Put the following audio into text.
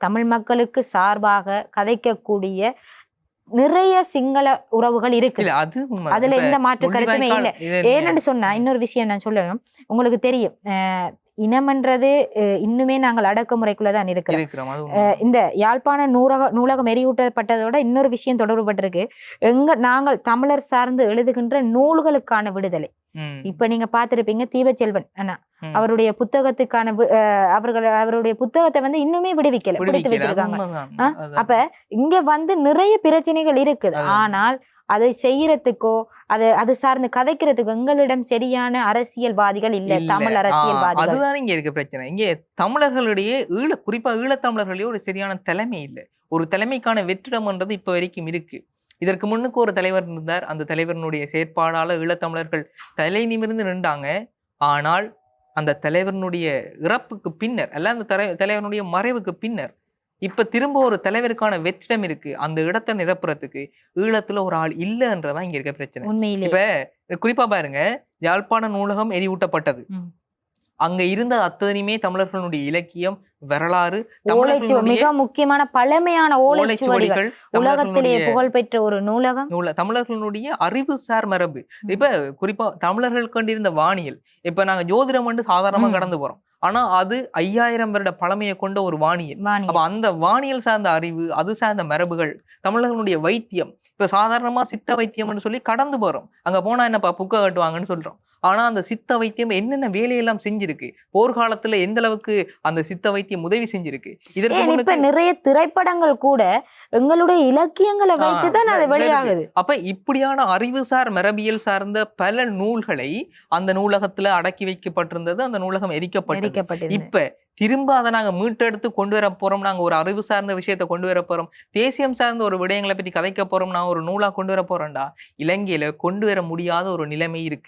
தமிழ் மக்களுக்கு சார்பாக கதைக்கக்கூடிய நிறைய சிங்கள உறவுகள் இருக்கு. அதுல எந்த மாற்று கருத்துமே இல்லை. ஏன்னு சொன்னா இன்னொரு விஷயம் நான் சொல்லணும், உங்களுக்கு தெரியும், இனம்ன்றது இன்னுமே நாங்கள் அடக்குமுறைக்குள்ளதான் இருக்கிறோம். இந்த யாழ்ப்பாண நூலகம் எரியூட்டப்பட்டதோட இன்னொரு விஷயம் தொடர்புபட்டிருக்கு. நாங்கள் தமிழர் சார்ந்து எழுதுகின்ற நூல்களுக்கான விடுதலை. இப்ப நீங்க பாத்திருப்பீங்க தீபச்செல்வன் அண்ணா அவருடைய புத்தகத்துக்கான அவருடைய புத்தகத்தை இன்னுமே விடுவிக்கல, பிடித்து வைத்திருக்காங்க. அப்ப இங்க நிறைய பிரச்சனைகள் இருக்குது. ஆனால் அதை செய்யறதுக்கோ அது சார்ந்து கதைக்கிறதுக்கு எங்களிடம் சரியான அரசியல்வாதிகள் இல்ல, தமிழ் அரசியல்வாதிகள். அதுதான் இங்க இருக்க பிரச்சனை. இங்கே தமிழர்களிடையே குறிப்பா ஈழத்தமிழர்களிடையே ஒரு சரியான தலைமை இல்லை. ஒரு தலைமைக்கான வெற்றிடம்ன்றது இப்ப வரைக்கும் இருக்கு. இதற்கு முன்னுக்கு ஒரு தலைவர் இருந்தார். அந்த தலைவரினுடைய செயற்பாடால ஈழத்தமிழர்கள் தலை நிமிர்ந்து நின்றாங்க. ஆனால் அந்த தலைவனுடைய இறப்புக்கு பின்னர் அல்ல, அந்த தலைவனுடைய மறைவுக்கு பின்னர் இப்ப திரும்ப ஒரு தலைவருக்கான வெற்றிடம் இருக்கு. அந்த இடத்தை நிரப்புறதுக்கு ஈழத்துல ஒரு ஆள் இல்லைன்றதான் இங்க இருக்க பிரச்சனை. இப்ப குறிப்பா பாருங்க, யாழ்ப்பாண நூலகம் எரியூட்டப்பட்டது. அங்க இருந்த அத்தனையுமே தமிழர்களுடைய இலக்கியம், வரலாறு, மிக முக்கியமான பழமையான ஓலைச்சுவடிகள், உலகத்திலேயே புகழ்பெற்ற ஒரு நூலகம், தமிழர்களுடைய அறிவுசார் மரபு. இப்ப குறிப்பா தமிழர்கள் கொண்டிருந்த வானியல், இப்ப நாங்க ஜோதிடம் வந்து சாதாரணமா கடந்து போறோம். ஆனா அது 5000 வருட பழமையை கொண்ட ஒரு வானியல். அப்ப அந்த வானியல் சார்ந்த அறிவு, அது சார்ந்த மரபுகள், தமிழர்களுடைய வைத்தியம், இப்ப சாதாரணமா சித்த வைத்தியம்னு சொல்லி கடந்து போறோம். அங்க போனா என்னப்பா புக்க கட்டுவாங்கன்னு சொல்றோம். ஆனா அந்த சித்த வைத்தியம் என்னென்ன வேலையெல்லாம் செஞ்சிருக்கு, போர்க்காலத்துல எந்த அளவுக்கு அந்த சித்த வைத்தியம் உதவி செஞ்சிருக்கு. இதற்கு நிறைய திரைப்படங்கள் கூட எங்களுடைய இலக்கியங்களை வைத்துதான் அது வெளியாகுது. அப்ப இப்படியான அறிவுசார் மரபியல் சார்ந்த பல நூல்களை அந்த நூலகத்துல அடக்கி வைக்கப்பட்டிருந்தது. அந்த நூலகம் எரிக்கப்பட்டது. இப்ப திரும்ப அதை நாங்க மீட்டெடுத்து கொண்டு வர போறோம். நாங்க ஒரு அறிவு சார்ந்த விஷயத்தை கொண்டு வர போறோம், தேசியம் சார்ந்த ஒரு விடயங்களை பற்றி கதைக்க போறோம், நான் ஒரு நூலா கொண்டு வர போறோம்டா, இலங்கையில கொண்டு வர முடியாத ஒரு நிலைமை இருக்கு.